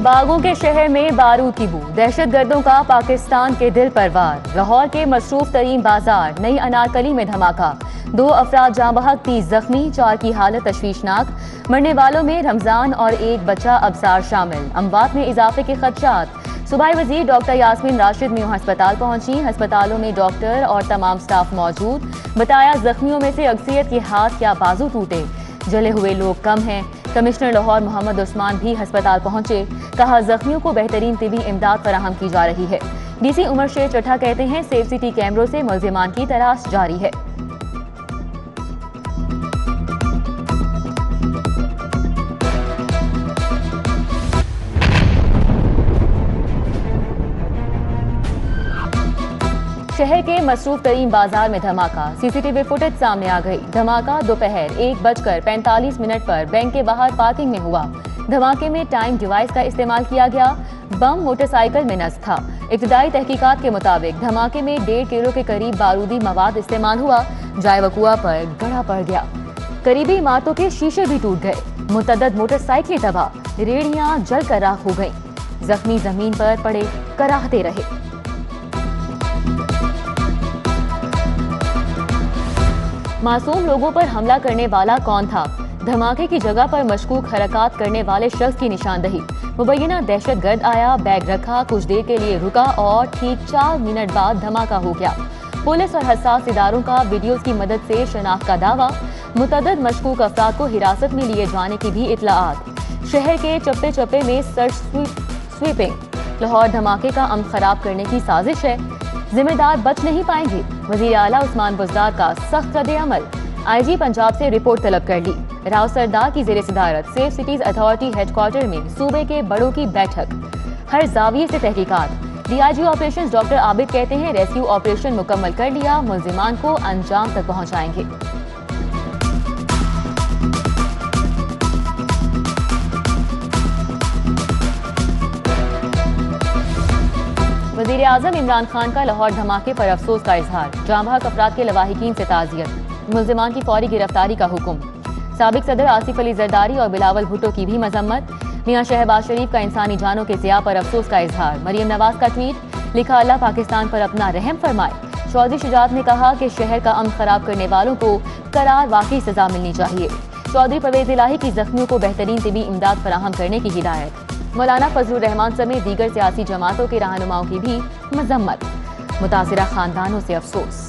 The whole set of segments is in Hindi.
बागों के शहर में बारूद की बू, दहशतगर्दों का पाकिस्तान के दिल पर वार। लाहौर के मसरूफ तरीन बाजार नई अनारकली में धमाका, 2 अफराद जाँ बहक, 30 जख्मी, 4 की हालत तशवीशनाक। मरने वालों में रमजान और एक बच्चा अबसार शामिल। अमवात में इजाफे के खदशात। सूबाई वजीर डॉक्टर यास्मीन राशिद न्यू अस्पताल पहुंची। अस्पतालों में डॉक्टर और तमाम स्टाफ मौजूद। बताया जख्मियों में से अक्सरियत के हाथ या बाजू टूटे, जले हुए लोग कम हैं। कमिश्नर लाहौर मोहम्मद उस्मान भी अस्पताल पहुंचे। कहा जख्मियों को बेहतरीन तिबी इमदाद फराहम की जा रही है। डीसी उमर शेर चट्ठा कहते हैं सेफ सिटी कैमरों से मुल्जिमान की तलाश जारी है। शहर के मसरूफ तरीन बाजार में धमाका, सीसीटीवी फुटेज सामने आ गई। धमाका दोपहर 1:45 पर बैंक के बाहर पार्किंग में हुआ। धमाके में टाइम डिवाइस का इस्तेमाल किया गया। बम मोटरसाइकिल में नस्ब था। इब्तदाई तहकीकात के मुताबिक धमाके में 1.5 किलो के करीब बारूदी मवाद इस्तेमाल हुआ। जाए वकुआ पर गड़ा पड़ गया। करीबी इमारतों के शीशे भी टूट गए। मुतअद्दिद मोटरसाइकिलें तबाह, रेहड़ियां जलकर राख हो गईं। जख्मी जमीन पर पड़े कराहते रहे। मासूम लोगों पर हमला करने वाला कौन था? धमाके की जगह पर मशकूक हरकत करने वाले शख्स की निशानदही। मुबैना दहशतगर्द आया, बैग रखा, कुछ देर के लिए रुका और ठीक 4 मिनट बाद धमाका हो गया। पुलिस और हसास इदारों का वीडियोज की मदद से शनाख्त का दावा। मुतअद्दिद मशकूक अफराद को हिरासत में लिए जाने की भी इत्तलाआत। शहर के चप्पे चप्पे में सर्च स्वीपिंग। लाहौर धमाके का अमन खराब करने की साजिश है, जिम्मेदार बच नहीं पाएंगे। वजीर आला उस्मान बुज़दार का सख्त रद्द-ए-अमल। IG पंजाब से रिपोर्ट तलब कर ली। राव सरदार की ज़ेर सदारत सेफ सिटीज अथॉरिटी हेडक्वार्टर में सूबे के बड़ों की बैठक। हर जाविये से तहकीकात। DIG ऑपरेशंस डॉक्टर आबिद कहते हैं रेस्क्यू ऑपरेशन मुकम्मल कर लिया, मुल्जिमान को अंजाम तक पहुंचाएंगे। वज़ीर आज़म इमरान खान का लाहौर धमाके पर अफसोस का इजहार। जाँ बहक अफराद के लवाहिकीन से ताज़ियत। मुल्जिमान की फौरी गिरफ्तारी का हुक्म। साबिक सदर आसिफ अली जरदारी और बिलावल भुट्टो की भी मजम्मत। मियां शहबाज शरीफ का इंसानी जानों के ज़िया पर अफसोस का इजहार। मरियम नवाज का ट्वीट, लिखा अल्लाह पाकिस्तान पर अपना रहम फरमाए। चौधरी शुजात ने कहा कि शहर का अमन खराब करने वालों को करार वाकई सजा मिलनी चाहिए। चौधरी परवेज इलाही की जख्मियों को बेहतरीन तिबी इमदाद फराहम करने की हिदायत। मौलाना फजलुर रहमान समेत दीगर सियासी जमातों के रहनुमाओं की भी मजम्मत। मुतासिरा खानदानों से अफसोस।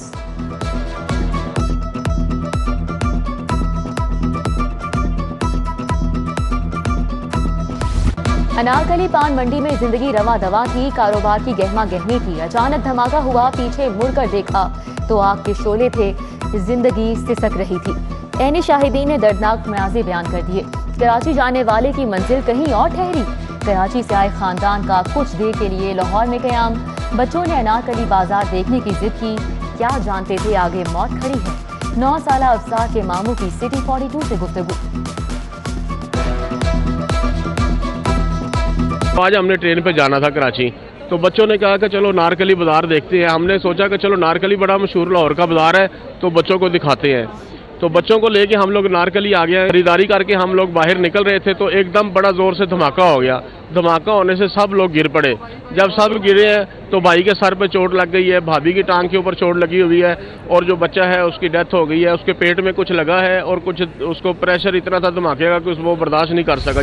अनारकली पान मंडी में जिंदगी रवा दवा थी, कारोबार की गहमा गहमी थी। अचानक धमाका हुआ, पीछे मुड़कर देखा तो आग के शोले थे, जिंदगी सिसक रही थी। ऐनी शाहिदीन ने दर्दनाक मनाज़िर बयान कर दिए। कराची जाने वाले की मंजिल कहीं और ठहरी। कराची से आए खानदान का कुछ देर के लिए लाहौर में क़याम। बच्चों ने अनारकली बाजार देखने की जिद की। क्या जानते थे आगे मौत खड़ी है। 9 साला अफसार के मामू की सिटी 42 से गुफ्तगू। आज हमने ट्रेन पे जाना था कराची, तो बच्चों ने कहा कि चलो नारकली बाजार देखते हैं। हमने सोचा कि चलो नारकली बड़ा मशहूर लाहौर का बाजार है, तो बच्चों को दिखाते हैं। तो बच्चों को लेके हम लोग नारकली आ गए। खरीदारी करके हम लोग बाहर निकल रहे थे तो एकदम बड़ा जोर से धमाका हो गया। धमाका होने से सब लोग गिर पड़े। जब सब गिरे हैं तो भाई के सर पे चोट लग गई है, भाभी की टांग के ऊपर चोट लगी हुई है, और जो बच्चा है उसकी डेथ हो गई है। उसके पेट में कुछ लगा है और कुछ उसको प्रेशर इतना था धमाके का कि वो बर्दाश्त नहीं कर सका।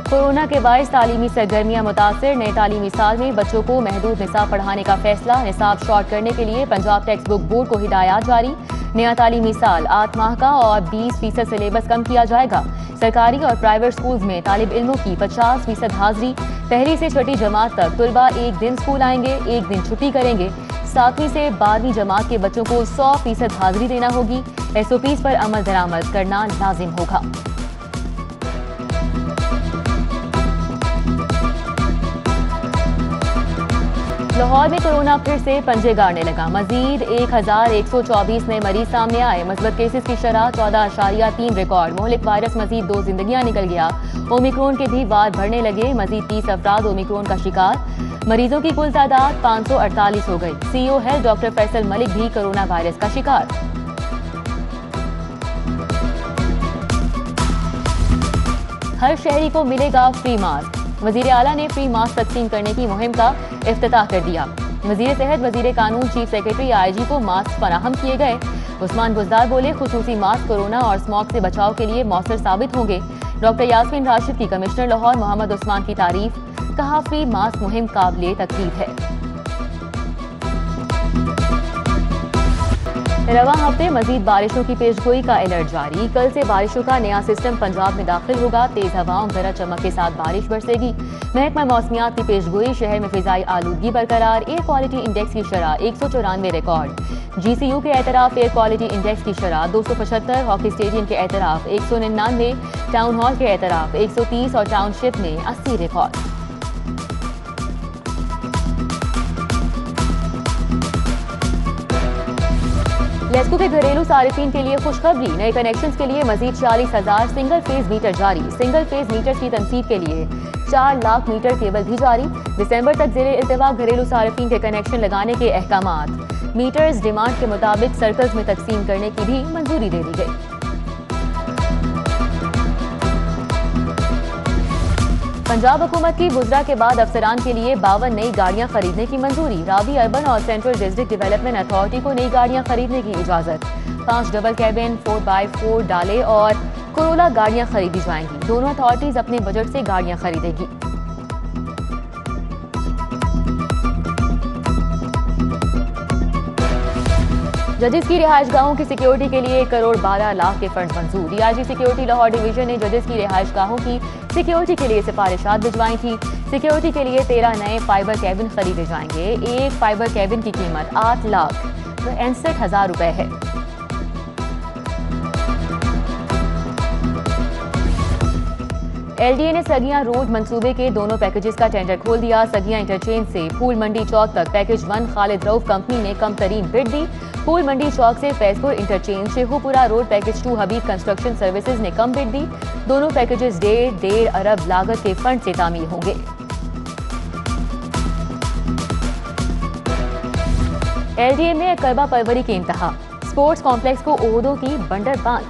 कोरोना के बायस तालीमी सरगर्मियां मुतासिर। नए तालीमी साल में बच्चों को महदूद निसाब पढ़ाने का फैसला। निसाब शॉर्ट करने के लिए पंजाब टेक्स्ट बुक बोर्ड को हिदायत जारी। नया तालीमी साल 8 माह का और 20% सिलेबस कम किया जाएगा। सरकारी और प्राइवेट स्कूल्स में तालिब इल्मों की 50% हाजिरी। पहली से छठी जमात तक तुलबा एक दिन स्कूल आएंगे, एक दिन छुट्टी करेंगे। 7वीं से 12वीं जमात के बच्चों को 100% हाजिरी देना होगी। SOPs पर अमल दरामद करना लाजिम होगा। लाहौर में कोरोना फिर से पंजे गाड़ने लगा। मजीद 1124 नए मरीज सामने आए। मस्बत केसेस की शरह 14.3 रिकॉर्ड। मोहलिक वायरस मजीद 2 जिंदगियां निकल गया। ओमिक्रॉन के भी वार बढ़ने लगे। मजीद 30 अफराद ओमिक्रॉन का शिकार। मरीजों की कुल तादाद 548 हो गई। CEO health doctor Faisal Malik भी कोरोना वायरस का शिकार। हर शहरी को मिलेगा फ्री मास्क। वजीर आला ने फ्री मास्क तकसीम करने की मुहिम का इफ्तिताह कर दिया। वजीर सेहत, वजीर कानून, चीफ सेक्रेटरी, IG को मास्क फराहम किए गए। उस्मान बुज़दार बोले, खुसूसी मास्क कोरोना और स्मॉग से बचाव के लिए मौसर साबित होंगे। डॉक्टर यास्मीन राशिद की कमिश्नर लाहौर मोहम्मद उस्मान की तारीफ, कहा फ्री मास्क मुहिम काबिले तकरीब है। रवा हफ्ते मजीद बारिशों की पेशगोई का अलर्ट जारी। कल से बारिशों का नया सिस्टम पंजाब में दाखिल होगा। तेज हवाओं, गरज चमक के साथ बारिश बरसेगी। महकमा मौसमियात की पेशगोई, शहर में फिजाई आलूदगी बरकरार। एयर क्वालिटी इंडेक्स की शरह 194 रिकॉर्ड। GCU के एतराफ एयर क्वालिटी इंडेक्स की शरह 275, हॉकी स्टेडियम के एतराफ 199, टाउन हॉल के एतराफ 130 और टाउनशिप में 80 रिकॉर्ड। लेस्को के घरेलू सारिफीन के लिए खुशखबरी, नए कनेक्शंस के लिए मजीद 40,000 सिंगल फेज मीटर जारी। सिंगल फेज मीटर की तनसीब के लिए 4 लाख मीटर केबल भी जारी। दिसंबर तक ज़ेरे इल्तिफाक घरेलू सारिफीन के कनेक्शन लगाने के अहकामात। मीटर्स डिमांड के मुताबिक सर्कल्स में तकसीम करने की भी मंजूरी दे दी गई। पंजाब हुकूमत की बुजरा के बाद अफसरान के लिए 52 नई गाड़ियां खरीदने की मंजूरी। रावी अर्बन और सेंट्रल डिस्ट्रिक्ट डेवलपमेंट अथॉरिटी को नई गाड़ियां खरीदने की इजाजत। 5 डबल कैबिन 4x4 डाले और कोरोला गाड़ियां खरीदी जाएंगी। दोनों अथॉरिटीज अपने बजट से गाड़ियां खरीदेगी। जजेस की रिहायशगाहों की सिक्योरिटी के लिए 1 करोड़ 12 लाख के फंड मंजूर। DIG सिक्योरिटी लाहौर डिवीजन ने जजेस की रिहायशगाहों की सिक्योरिटी के लिए सिफारिशात भिजवाई थी। सिक्योरिटी के लिए 13 नए फाइबर कैबिन खरीदे जाएंगे। एक फाइबर कैबिन की कीमत 8,61,000 रुपए है। LDA ने सगियां रोड मंसूबे के दोनों पैकेजेस का टेंडर खोल दिया। सगियां इंटरचेंज से फूल मंडी चौक तक पैकेज 1 खालिद रऊफ कंपनी ने कम तरीन बिड दी। फूल मंडी चौक से Faizpur interchange Sheikhupura road package 2 हबीब कंस्ट्रक्शन सर्विसेज ने कम बिड दी। दोनों पैकेजेस 1.5 अरब लागत के फंड से तामीर होंगे। LDA में करबा परवरी के इंतहा। स्पोर्ट्स कॉम्प्लेक्स को ओहदों की बंडर बांट,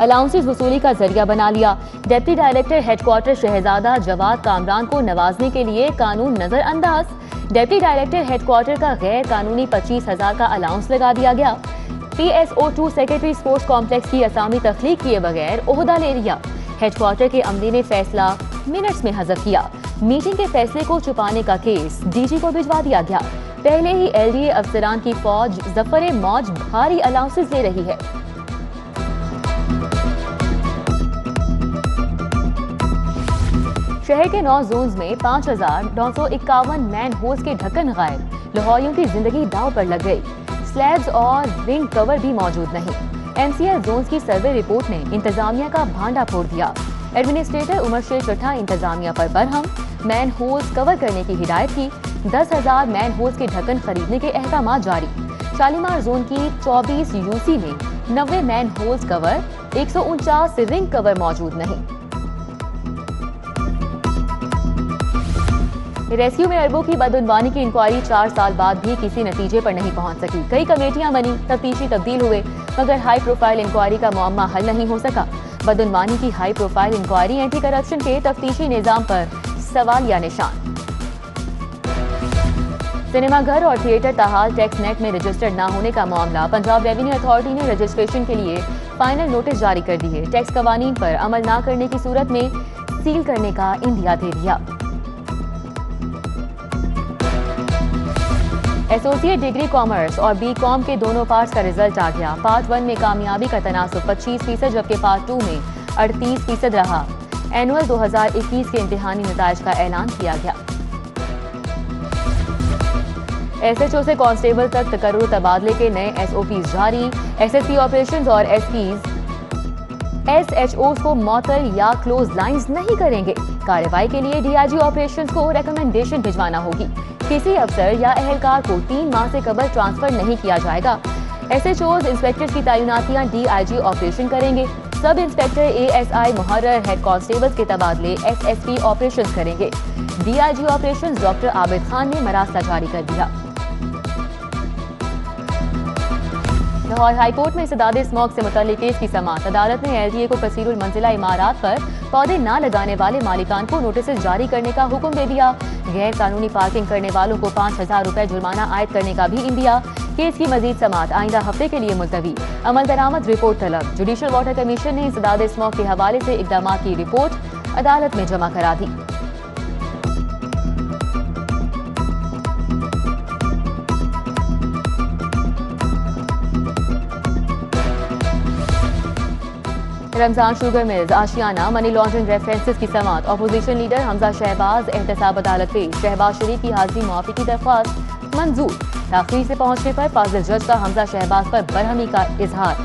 अलाउंसेस वसूली का जरिया बना लिया। डिप्टी डायरेक्टर हेडक्वार्टर शहजादा जवाद कामरान को नवाजने के लिए कानून नजरअंदाज। डिप्टी डायरेक्टर हेडक्वार्टर का गैर कानूनी 25,000 का अलाउंस लगा दिया गया। PSO2 सेक्रेटरी स्पोर्ट्स कॉम्प्लेक्स की असामी तख्लीक किए बगैर ओहदा ले लिया। हेडक्वार्टर के अमले ने फैसला मिनट्स में हज़फ किया। मीटिंग के फैसले को छुपाने का केस DG को भिजवा दिया गया। पहले ही LDA अफसरान की फौज जफर मौज भारी अलाउंसेस ले रही है। शहर के 9 जोन्स में 5,951 मैन होल्स के ढक्कन गायब। लाहौरियों की जिंदगी दांव पर लग गई। स्लैब्स और रिंग कवर भी मौजूद नहीं। MCL जोन्स की सर्वे रिपोर्ट ने इंतजामिया का भांडा फोड़ दिया। एडमिनिस्ट्रेटर उमर शेख चट्ठा इंतजामिया पर बरहम, मैन होल्स कवर करने की हिदायत की। 10,000 मैन होल्स के ढक्कन खरीदने के अहकामात जारी। शालीमार जोन की 24 UC में 90 man holes cover, 149 ring cover मौजूद नहीं। रेस्क्यू में अरबों की बदउनवानी की इंक्वायरी 4 साल बाद भी किसी नतीजे पर नहीं पहुंच सकी। कई कमेटियां बनी, तफ्तीशी तब्दील हुए, मगर हाई प्रोफाइल इंक्वायरी का मुअम्मा हल नहीं हो सका। बदउनवानी की high profile inquiry anti corruption के तफ्तीशी निजाम पर सवालिया निशान। सिनेमाघर और थिएटर ताहाल टैक्स नेट में रजिस्टर्ड न होने का मामला। पंजाब रेवेन्यू अथॉरिटी ने रजिस्ट्रेशन के लिए फाइनल नोटिस जारी कर दिए। टैक्स कवानीन पर अमल न करने की सूरत में सील करने का इंदिया दे दिया। एसोसिएट डिग्री कॉमर्स और BCom के दोनों पार्ट्स का रिजल्ट आ गया। पार्ट 1 में कामयाबी का तनासुब 25%, जबकि पार्ट 2 में 38% रहा। एनुअल 2021 के इम्तिहानी नताइज का ऐलान किया गया। SHO से कांस्टेबल तक तकर्रुर तबादले के नए SOPs जारी। SSP ऑपरेशंस और SPs SHOs को मौतल या क्लोज लाइंस नहीं करेंगे। कार्रवाई के लिए DIG ऑपरेशंस को रिकमेंडेशन भिजवाना होगी। किसी अफसर या अहलकार को 3 माह से कबल ट्रांसफर नहीं किया जाएगा। SHOs इंस्पेक्टर की तैनातियां DIG ऑपरेशन करेंगे। सब इंस्पेक्टर ASI मुहर्रर हेड कांस्टेबल्स के तबादले SSP ऑपरेशंस करेंगे। DIG operations doctor Abid Khan ने मरासला जारी कर दिया। लाहौर हाई कोर्ट में सदादे स्मॉग से मुतल्लिक केस की समाअत। अदालत ने LTA को कसीरुल मंजिला इमारात पर पौधे न लगाने वाले मालिकान को नोटिस जारी करने का हुक्म दे दिया। गैर कानूनी पार्किंग करने वालों को 5,000 रुपए जुर्माना आयद करने का भी इंदिया। केस की मजीद समाअत आइंदा हफ्ते के लिए मुलतवी। अमल दरामद रिपोर्ट तलब। जुडिशल वाटर कमीशन ने सदादे स्मॉग के हवाले से इकदाम की रिपोर्ट अदालत में जमा करा दी। रमजान शुगर मिल्स आशियाना मनी लॉन्ड्रिंग रेफरेंसेस की समाअत। अपोजिशन लीडर हमजा शहबाज एहतसाब अदालत पेश। शहबाज शरीफ की हाजिरी मुआफी की दरख्वास्त मंजूर। ताखीर से पहुंचने पर फाजिल जज का हमजा शहबाज पर बरहमी का इजहार।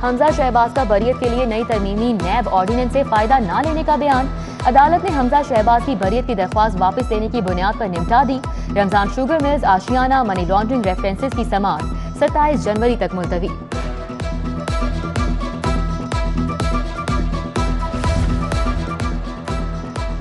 हमजा शहबाज का बरियत के लिए नई तरमीमी नैब ऑर्डिनेंस से फायदा न लेने का बयान। अदालत ने हमजा शहबाज की बरियत की दरख्वास्त वापस लेने की बुनियाद पर निपटा दी। रमजान शुगर मिल्स आशियाना मनी लॉन्ड्रिंग रेफरेंसेस की समाअत 27 जनवरी तक मुलतवी।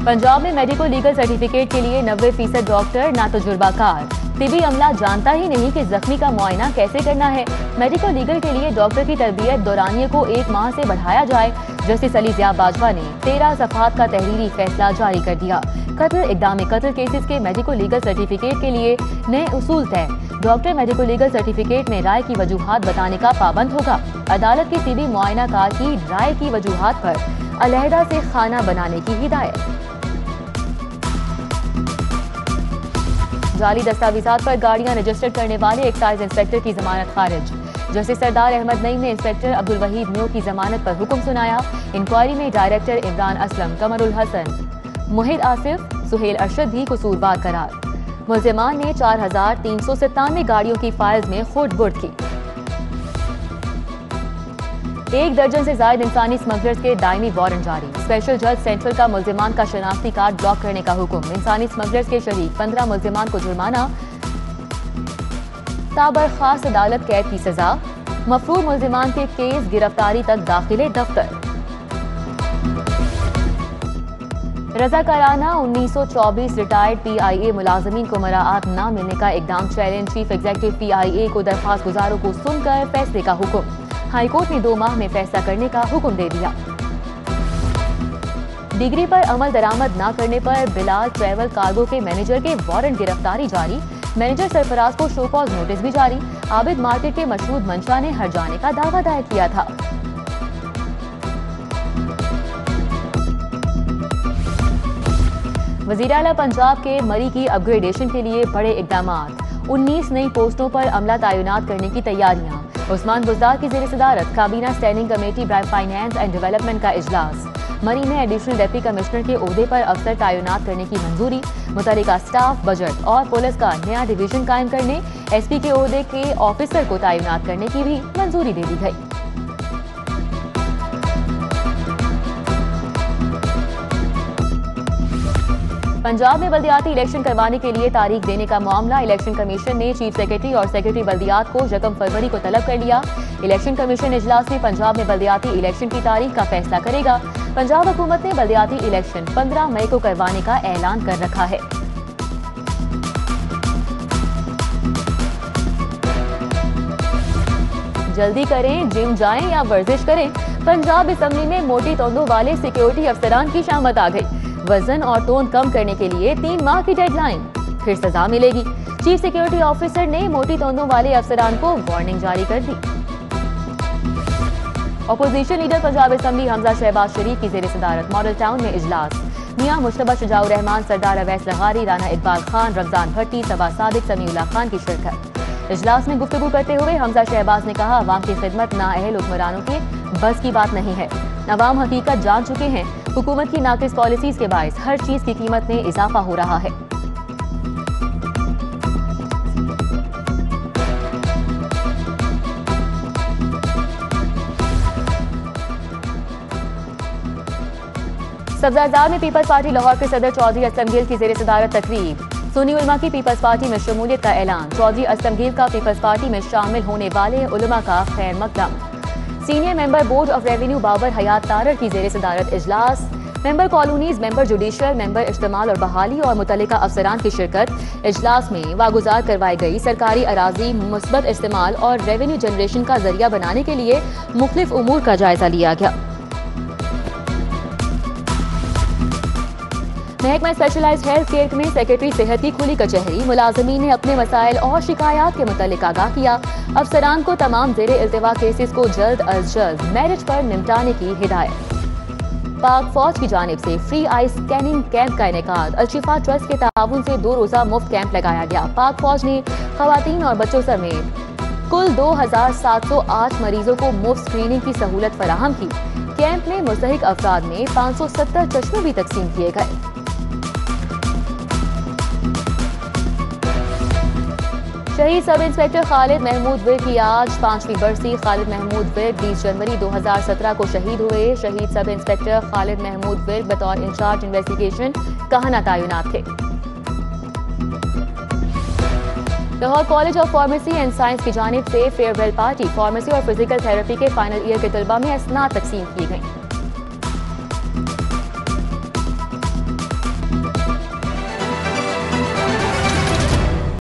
पंजाब में मेडिको लीगल सर्टिफिकेट के लिए 90% डॉक्टर ना तजुर्बाकार। तिबी अमला जानता ही नहीं कि जख्मी का मुआयना कैसे करना है। मेडिको लीगल के लिए डॉक्टर की तरबियत दौरानिये को 1 माह से बढ़ाया जाए। जस्टिस अली ज़िया बाजवा ने 13 सफ़हात का तहरीरी फैसला जारी कर दिया। कत्ल इक़दाम कत्ल केसेस के मेडिको लीगल सर्टिफिकेट के लिए नए उसूल तय। डॉक्टर मेडिको लीगल सर्टिफिकेट में राय की वजूहात बताने का पाबंद होगा। अदालत की तिबी मुआयना कार की राय की वजूहात पर अलहदा से खाना बनाने की हिदायत। जाली दस्तावेजात पर गाड़ियां रजिस्टर करने वाले एक्साइज इंस्पेक्टर की जमानत खारिज। जस्टिस सरदार अहमद नईम ने इंस्पेक्टर अब्दुल वहीद न्यू की जमानत पर हुक्म सुनाया। इंक्वायरी में डायरेक्टर इमरान असलम, कमरुल हसन, मुहिद आसिफ, सुहेल अरशद भी कसूरवार करार। मुल्जिमान ने 4,397 गाड़ियों की फाइल्स में खुर्द-बुर्द की। 1 दर्जन से ज्यादा इंसानी स्मगलर्स के दायमी वारंट जारी। स्पेशल जज सेंट्रल का मुल्जिमान का शनाख्ती कार्ड ब्लॉक करने का हुक्म। इंसानी स्मगलर्स के शरीक 15 मुल्जिमान को जुर्माना, ताबरखास अदालत कैद की सजा। मफरूर मुल्जिमान के केस गिरफ्तारी तक दाखिले दफ्तर। रज़ाकाराना 1924 रिटायर्ड PIA मुलाजमीन को मराआत न मिलने का इकदाम चैलेंज। चीफ एग्जीक्यूटिव PIA को दरख्वास्त गुजारों को सुनकर फैसले का हुक्म। हाईकोर्ट ने 2 माह में फैसला करने का हुक्म दे दिया। डिग्री पर अमल दरामद न करने पर बिलाल ट्रैवल कार्गो के मैनेजर के वारंट गिरफ्तारी जारी। मैनेजर सरफराज को शो कॉज नोटिस भी जारी। आबिद मार्केट के मशहूद मंशा ने हट जाने का दावा दायर किया था। वज़ीर आला पंजाब के मरी की अपग्रेडेशन के लिए बड़े इक़दामात। 19 नई पोस्टों पर अमला तैनात करने की तैयारियां। उस्मान बुज़दार की ज़ेर सदारत काबीना standing committee by finance and development का इजलास। मरी में एडिशनल डिप्टी कमिश्नर के ओहदे पर अफसर तैनात करने की मंजूरी। मुतल्लिका स्टाफ, बजट और पुलिस का नया डिवीजन कायम करने, SP के ओहदे के ऑफिसर को तैनात करने की भी मंजूरी दे दी गई। पंजाब में बल्दियाती इलेक्शन करवाने के लिए तारीख देने का मामला। इलेक्शन कमीशन ने चीफ सेक्रेटरी और सेक्रेटरी बल्दियात को 1 फरवरी को तलब कर लिया। इलेक्शन कमीशन इजलास में पंजाब में बल्दियाती इलेक्शन की तारीख का फैसला करेगा। पंजाब हुकूमत ने बल्दियाती इलेक्शन 15 मई को करवाने का ऐलान कर रखा है। जल्दी करें, जिम जाएं या वर्जिश करें। पंजाब असेंबली में मोटी तोंदों वाले सिक्योरिटी अफसरान की शामत आ गई। वजन और तोंद कम करने के लिए 3 माह की डेडलाइन, फिर सजा मिलेगी। चीफ सिक्योरिटी ऑफिसर ने मोटी तोंदों वाले अफसरान को वार्निंग जारी कर दी। Opposition leader Punjab assembly Hamza Shahbaz Sharif की ज़ेर सदारत मॉडल टाउन में इजलास। मियां मुश्तबा शुजाउर रहमान, सरदार अवैस लगारी, राना इकबाल खान, रमजान भट्टी, सबा सादिक, समीउल्लाह खान की शिरकत। इजलास में गुफ्तगू करते हुए हमजा शहबाज ने कहा, अवाम की खिदमत नाअहल हुक्मरानों के बस की बात नहीं है। अवाम हकीकत जान चुके हैं। हुकूमत की नाकिस पॉलिसीज के बायस हर चीज की कीमत में इजाफा हो रहा है। सब्जाजार में पीपल्स पार्टी लाहौर के सदर चौधरी असलमगीर की ज़ेर सदारत तकरीब। सुन्नी उलमा की पीपल्स पार्टी में शमूलियत का ऐलान। चौधरी असलमगीर का पीपल्स पार्टी में शामिल होने वाले उलमा का खैर मकदम। Senior member board of revenue Babar Hayat Tarar की ज़ेर सदारत इजलास। Member colonies, member judicial, member इज्तिमाल और बहाली और मुतल्लिका अफसरान की शिरकत। इजलास में वागुजार करवाई गई सरकारी अराजी मुस्बत इस्तेमाल और रेवेन्यू जनरेशन का जरिया बनाने के लिए मुख्तलिफ उमूर का जायजा लिया गया। महकमा स्पेशलाइज्ड हेल्थ केयर में सेक्रेटरी सेहत की खुली कचहरी। मुलाजमीन ने अपने मसाइल और शिकायत के मुतालिक आगाह किया। अफसरान को तमाम जेरे इल्तिवा केसेस को जल्द अज जल्द मेरिट पर निपटाने की हिदायत। पाक फौज की जानिब से फ्री आई स्कैनिंग कैंप का इनेकाद। अल-शिफा ट्रस्ट के ताउन से 2 रोजा मुफ्त कैंप लगाया गया। पाक फौज ने खवातीन और बच्चों समेत कुल 2708 मरीजों को मुफ्त स्क्रीनिंग की सहूलत फराहम की। कैंप में मुस्तहिक अफराद में 570 चश्मे भी तकसीम किए गए। शहीद सब इंस्पेक्टर खालिद महमूद विर्क की आज 5वीं बरसी। खालिद महमूद विर्क 20 जनवरी 2017 को शहीद हुए। शहीद सब इंस्पेक्टर खालिद महमूद विर्क बतौर इंचार्ज इन्वेस्टिगेशन काहना तैनात थे। Lahore college of pharmacy and science की जानिब से फेयरवेल पार्टी। फार्मेसी और फिजिकल थेरेपी के फाइनल ईयर के तलबा में असनाद तकसीम की गई।